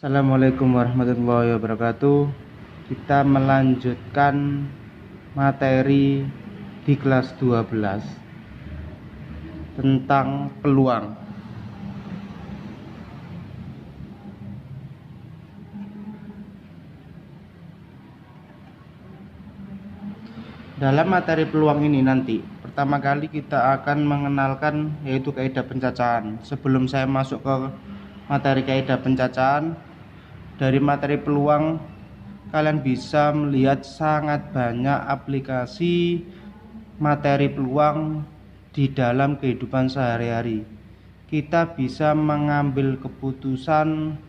Assalamualaikum warahmatullahi wabarakatuh. Kita melanjutkan materi di kelas 12 tentang peluang. Dalam materi peluang ini nanti pertama kali kita akan mengenalkan yaitu kaidah pencacahan. Sebelum saya masuk ke materi kaidah pencacahan, dari materi peluang kalian bisa melihat sangat banyak aplikasi materi peluang di dalam kehidupan sehari-hari. Kita bisa mengambil keputusan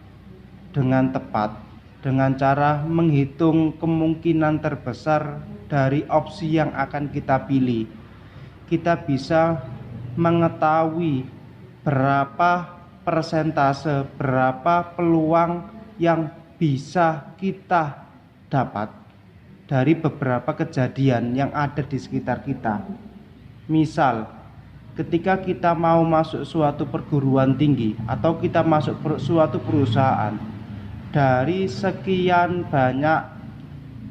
dengan tepat dengan cara menghitung kemungkinan terbesar dari opsi yang akan kita pilih. Kita bisa mengetahui berapa persentase, berapa peluang yang bisa kita dapat dari beberapa kejadian yang ada di sekitar kita. Misal, ketika kita mau masuk suatu perguruan tinggi atau kita masuk suatu perusahaan, dari sekian banyak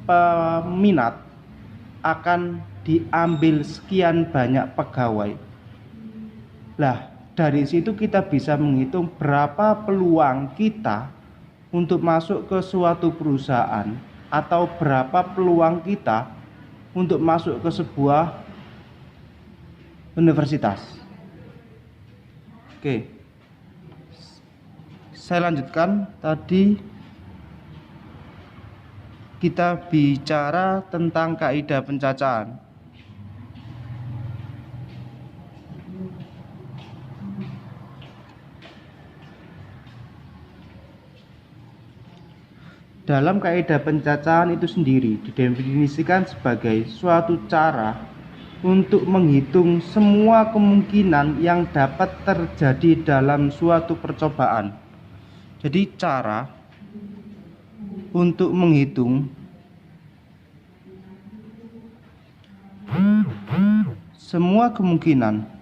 peminat akan diambil sekian banyak pegawai. Lah, dari situ kita bisa menghitung berapa peluang kita untuk masuk ke suatu perusahaan atau berapa peluang kita untuk masuk ke sebuah universitas. Oke. Saya lanjutkan. Tadi kita bicara tentang kaidah pencacahan. Dalam kaidah pencacahan itu sendiri didefinisikan sebagai suatu cara untuk menghitung semua kemungkinan yang dapat terjadi dalam suatu percobaan. Jadi cara untuk menghitung semua kemungkinan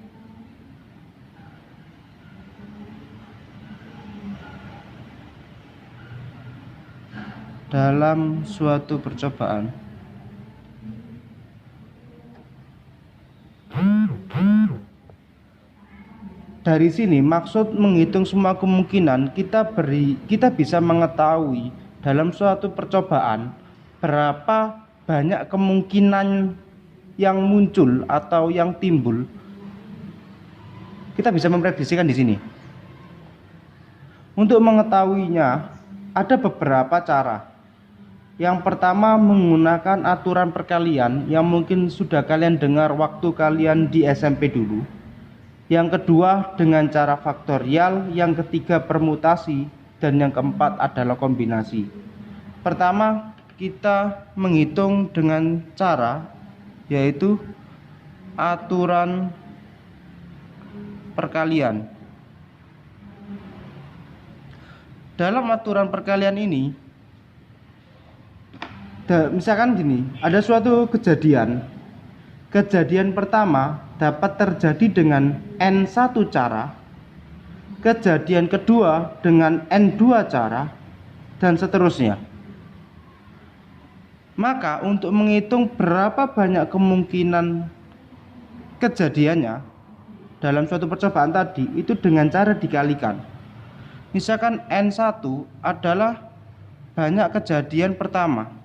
dalam suatu percobaan. Dari sini maksud menghitung semua kemungkinan, kita bisa mengetahui dalam suatu percobaan berapa banyak kemungkinan yang muncul atau yang timbul. Kita bisa memprediksikan di sini. Untuk mengetahuinya ada beberapa cara. Yang pertama menggunakan aturan perkalian yang mungkin sudah kalian dengar waktu kalian di SMP dulu. Yang kedua dengan cara faktorial, yang ketiga permutasi, dan yang keempat adalah kombinasi. Pertama, kita menghitung dengan cara yaitu aturan perkalian. Dalam aturan perkalian ini, misalkan gini, ada suatu kejadian. Kejadian pertama dapat terjadi dengan N1 cara, kejadian kedua dengan N2 cara, dan seterusnya. Maka untuk menghitung berapa banyak kemungkinan kejadiannya dalam suatu percobaan tadi, itu dengan cara dikalikan. Misalkan N1 adalah banyak kejadian pertama,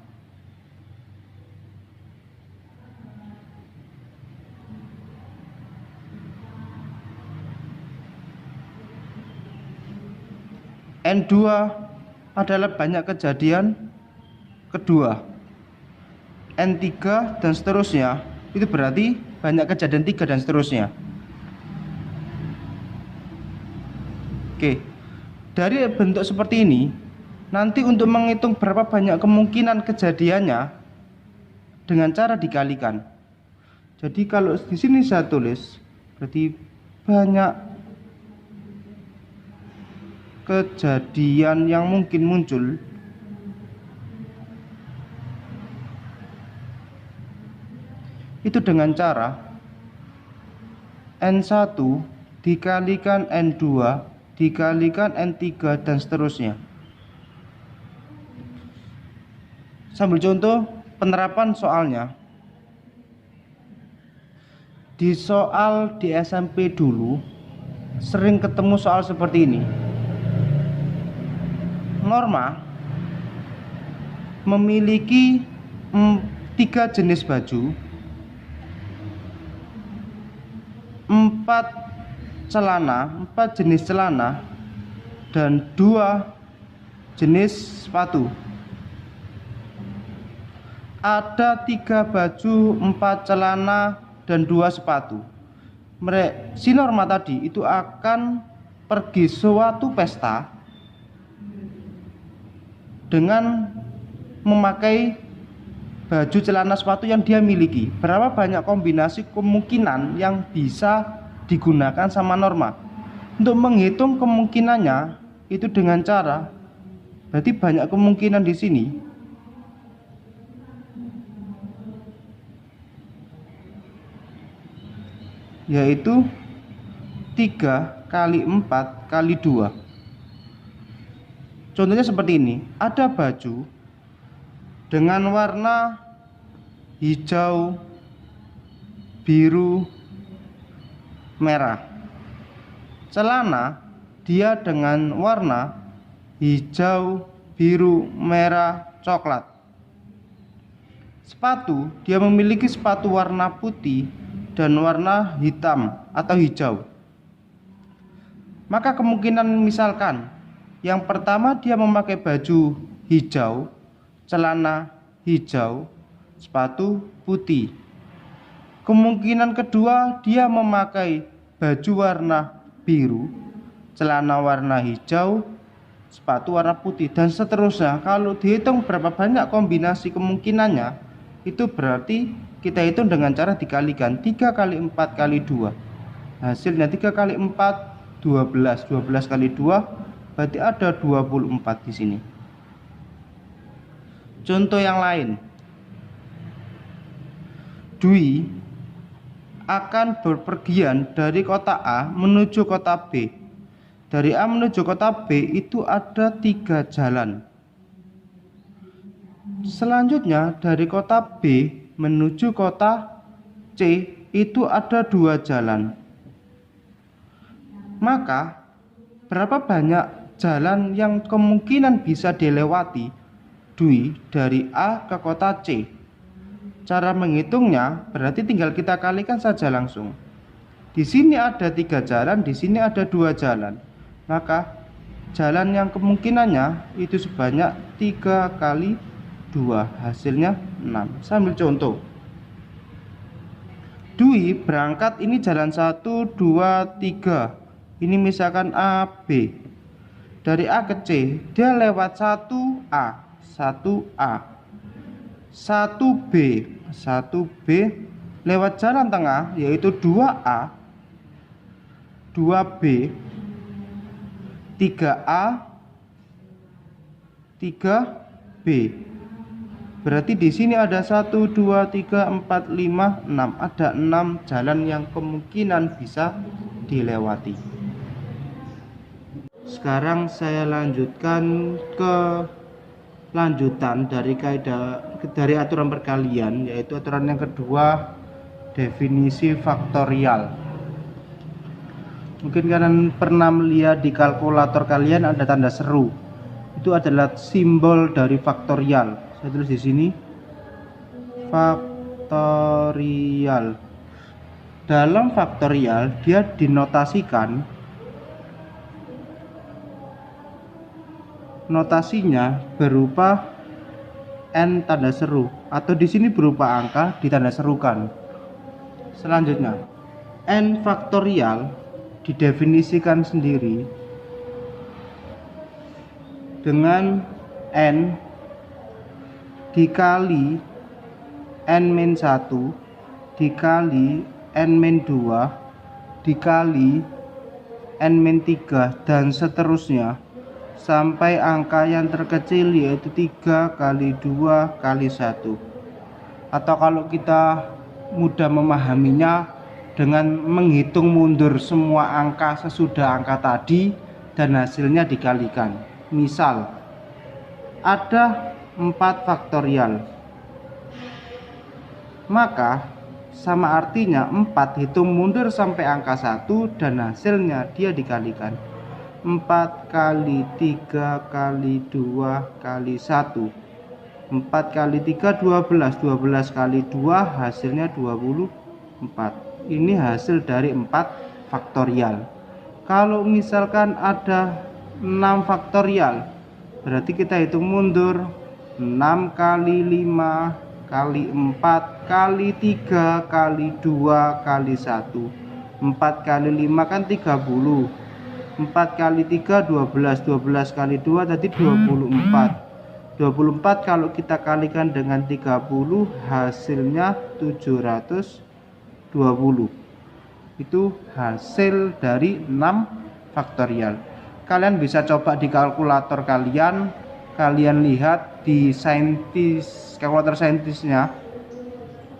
N2 adalah banyak kejadian kedua, N3 dan seterusnya. Itu berarti banyak kejadian 3 dan seterusnya. Oke, dari bentuk seperti ini, nanti untuk menghitung berapa banyak kemungkinan kejadiannya dengan cara dikalikan. Jadi kalau di sini saya tulis, berarti banyak kejadian yang mungkin muncul itu dengan cara N1 dikalikan N2 dikalikan N3 dan seterusnya. Sambil contoh penerapan soalnya. Di soal di SMP dulu sering ketemu soal seperti ini. Norma memiliki 3 jenis baju, 4 jenis celana, dan 2 jenis sepatu. Ada 3 baju, 4 celana, dan 2 sepatu. Si Norma tadi itu akan pergi suatu pesta dengan memakai baju, celana, sepatu yang dia miliki. Berapa banyak kombinasi kemungkinan yang bisa digunakan sama Norma? Untuk menghitung kemungkinannya itu dengan cara, berarti banyak kemungkinan di sini. Yaitu 3 kali 4 kali 2. Contohnya seperti ini. Ada baju dengan warna hijau, biru, merah. Celana dia dengan warna hijau, biru, merah, coklat. Sepatu dia memiliki sepatu warna putih dan warna hitam atau hijau. Maka kemungkinan misalkan yang pertama dia memakai baju hijau, celana hijau, sepatu putih. Kemungkinan kedua dia memakai baju warna biru, celana warna hijau, sepatu warna putih, dan seterusnya. Kalau dihitung berapa banyak kombinasi kemungkinannya, itu berarti kita hitung dengan cara dikalikan 3 kali 4 kali 2. Hasilnya 3 kali 4 12, 12 kali 2 berarti ada 24 di sini. Contoh yang lain. Dwi akan berpergian dari kota A menuju kota B. Dari A menuju kota B itu ada 3 jalan. Selanjutnya dari kota B menuju kota C itu ada 2 jalan. Maka berapa banyak jalan yang kemungkinan bisa dilewati Dwi dari A ke kota C? Cara menghitungnya berarti tinggal kita kalikan saja langsung. Di sini ada 3 jalan, di sini ada 2 jalan. Maka jalan yang kemungkinannya itu sebanyak 3 kali 2, hasilnya 6. Sambil contoh. Dwi berangkat, ini jalan 1, 2, 3. Ini misalkan A, B. Dari A ke C, dia lewat 1A, 1A, 1B, 1B, lewat jalan tengah yaitu 2A, 2B, 3A, 3B. Berarti di sini ada 1, 2, 3, 4, 5, 6. Ada 6 jalan yang kemungkinan bisa dilewati. Sekarang saya lanjutkan ke lanjutan dari aturan perkalian, yaitu aturan yang kedua, definisi faktorial. Mungkin kalian pernah melihat di kalkulator kalian ada tanda seru. Itu adalah simbol dari faktorial. Saya tulis di sini faktorial. Dalam faktorial dia dinotasikan, notasinya berupa n tanda seru, atau di sini berupa angka ditanda serukan. Selanjutnya, n faktorial didefinisikan sendiri dengan n dikali n-1 dikali n-2 dikali n-3 dan seterusnya sampai angka yang terkecil yaitu 3 kali 2 kali 1. Atau kalau kita mudah memahaminya dengan menghitung mundur semua angka sesudah angka tadi dan hasilnya dikalikan. Misal ada 4 faktorial. Maka sama artinya 4 hitung mundur sampai angka 1 dan hasilnya dia dikalikan 4 kali 3 kali 2 kali 1. 4 kali 3 12, 12 kali 2 hasilnya 24. Ini hasil dari 4 faktorial. Kalau misalkan ada 6 faktorial, berarti kita hitung mundur 6 kali 5 kali 4 kali 3 kali 2 kali 1. 4 kali 5 kan 30. 4 kali 3 12, 12 kali 2 tadi 24. 24 kalau kita kalikan dengan 30 hasilnya 720. Itu hasil dari 6 faktorial. Kalian bisa coba di kalkulator kalian lihat di kalkulator saintisnya.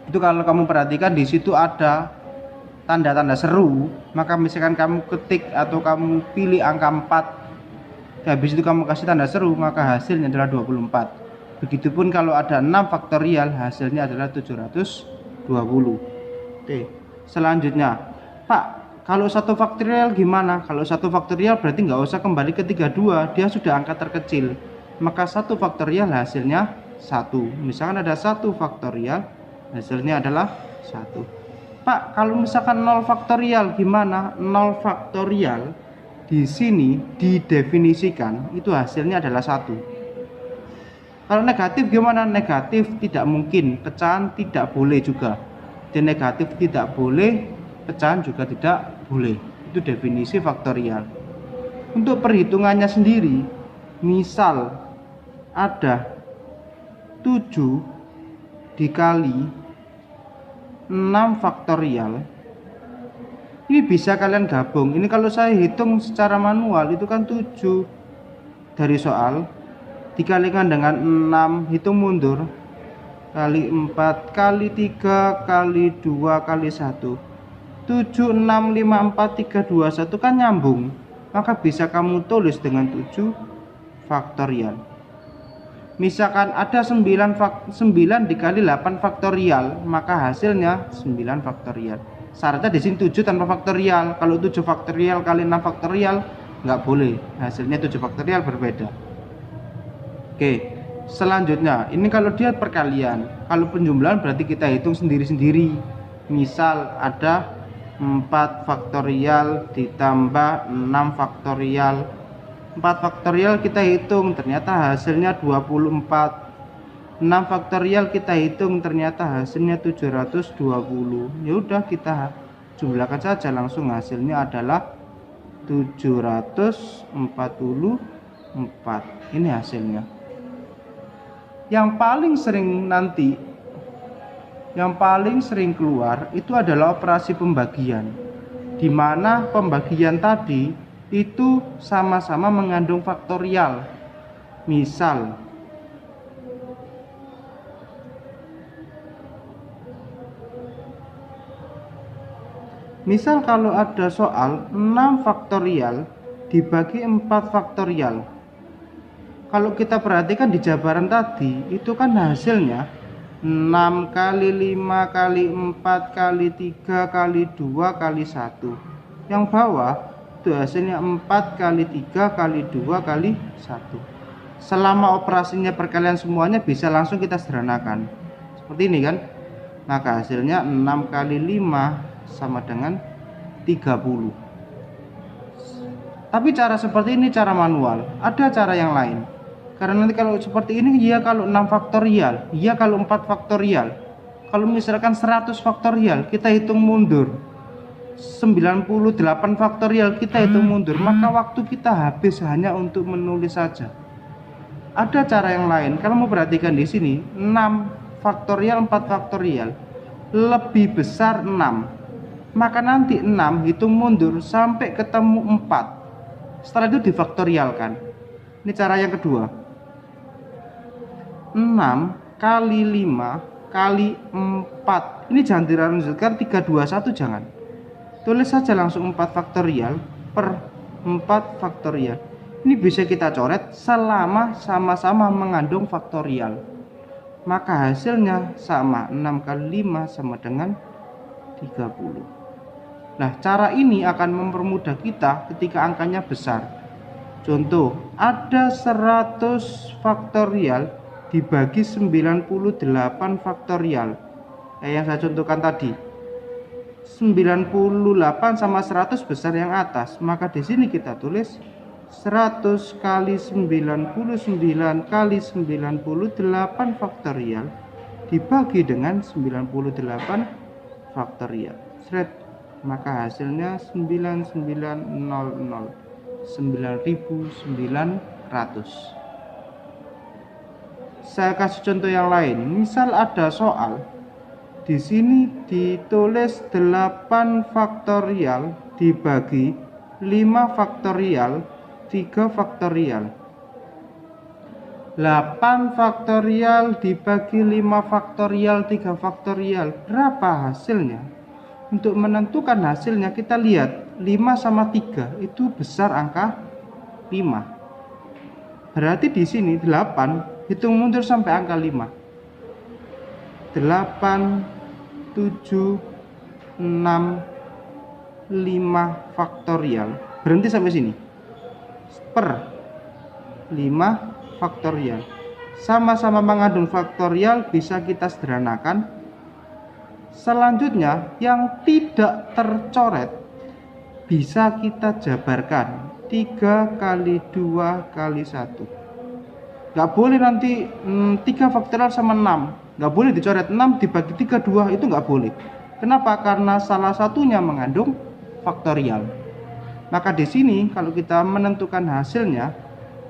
Itu kalau kamu perhatikan di situ ada tanda-tanda seru, maka misalkan kamu ketik atau kamu pilih angka 4, habis itu kamu kasih tanda seru, maka hasilnya adalah 24. Begitupun kalau ada 6 faktorial, hasilnya adalah 720. Oke, selanjutnya, Pak, kalau 1 faktorial gimana? Kalau 1 faktorial berarti nggak usah kembali ke 32, dia sudah angka terkecil. Maka 1 faktorial hasilnya 1. Misalkan ada 1 faktorial, hasilnya adalah 1. Pak, kalau misalkan 0 faktorial gimana? 0 faktorial di sini didefinisikan itu hasilnya adalah 1. Kalau negatif gimana? Negatif tidak mungkin, pecahan tidak boleh juga. Dan negatif tidak boleh, pecahan juga tidak boleh. Itu definisi faktorial. Untuk perhitungannya sendiri, misal ada 7 dikali 6 faktorial, ini bisa kalian gabung. Ini kalau saya hitung secara manual itu kan 7 dari soal dikalikan dengan 6, hitung mundur, kali 4 kali 3 kali 2 kali 1. 7, 6, 5, 4, 3, 2, 1 kan nyambung. Maka bisa kamu tulis dengan 7 faktorial. Misalkan ada 9 dikali 8 faktorial, maka hasilnya 9 faktorial. Syaratnya di sini 7 tanpa faktorial. Kalau 7 faktorial kali 6 faktorial nggak boleh, hasilnya 7 faktorial berbeda. Oke, selanjutnya ini kalau dia perkalian. Kalau penjumlahan berarti kita hitung sendiri-sendiri. Misal ada 4 faktorial ditambah 6 faktorial. 4 faktorial kita hitung, ternyata hasilnya 24. 6 faktorial kita hitung, ternyata hasilnya 720. Ya udah, kita jumlahkan saja langsung, hasilnya adalah 744. Ini hasilnya. Yang paling sering keluar itu adalah operasi pembagian, di mana pembagian tadi itu sama-sama mengandung faktorial. Misal kalau ada soal 6 faktorial dibagi 4 faktorial, kalau kita perhatikan di jabaran tadi itu kan hasilnya 6 kali 5 kali 4 kali 3 kali 2 kali 1. Yang bawah itu hasilnya 4 kali 3 kali 2 kali 1. Selama operasinya perkalian semuanya bisa langsung kita sederhanakan seperti ini kan. Maka hasilnya 6 kali 5 sama dengan 30. Tapi cara seperti ini cara manual. Ada cara yang lain. Karena nanti kalau seperti ini, ya kalau 6 faktorial, ya kalau 4 faktorial. Kalau misalkan 100 faktorial, kita hitung mundur. 98 faktorial kita hitung mundur, maka waktu kita habis hanya untuk menulis saja. Ada cara yang lain. Kalau mau perhatikan di sini, 6 faktorial 4 faktorial lebih besar 6, maka nanti 6 hitung mundur sampai ketemu 4. Setelah itu difaktorialkan. Ini cara yang kedua. 6 kali 5 kali 4. Ini jangan dilanjutkan 321, jangan. Tulis saja langsung 4 faktorial per 4 faktorial. Ini bisa kita coret selama sama-sama mengandung faktorial. Maka hasilnya sama, 6 kali 5 sama dengan 30. Nah, cara ini akan mempermudah kita ketika angkanya besar. Contoh, ada 100 faktorial dibagi 98 faktorial. Yang saya contohkan tadi. 98 sama 100 besar yang atas, maka di sini kita tulis 100 kali 99 kali 98 faktorial dibagi dengan 98 faktorial. Maka hasilnya 9900, 9900. Saya kasih contoh yang lain. Misal ada soal di sini ditulis 8 faktorial dibagi 5 faktorial 3 faktorial. 8 faktorial dibagi 5 faktorial 3 faktorial. Berapa hasilnya? Untuk menentukan hasilnya kita lihat 5 sama 3 itu besar angka 5. Berarti di sini 8 hitung mundur sampai angka 5. 8 7 6 5 faktorial. Berhenti sampai sini. Per 5 faktorial. Sama-sama mengandung faktorial, bisa kita sederhanakan. Selanjutnya yang tidak tercoret bisa kita jabarkan 3 kali 2 kali 1. Nggak boleh nanti 3 faktorial sama 6. Nggak boleh dicoret 6 dibagi 3 2, itu nggak boleh. Kenapa? Karena salah satunya mengandung faktorial. Maka di sini kalau kita menentukan hasilnya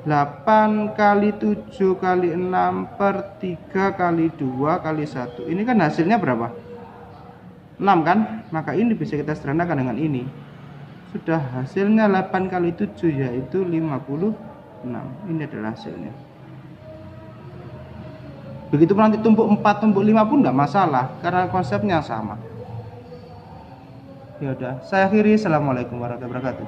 8 kali 7 kali 6 per 3 kali 2 kali 1. Ini kan hasilnya berapa? 6 kan? Maka ini bisa kita sederhanakan dengan ini. Sudah hasilnya 8 kali 7 yaitu 56. Ini adalah hasilnya. Begitu nanti tumpuk 4 tumpuk 5 pun enggak masalah karena konsepnya sama. Ya udah, saya akhiri. Assalamualaikum warahmatullahi wabarakatuh.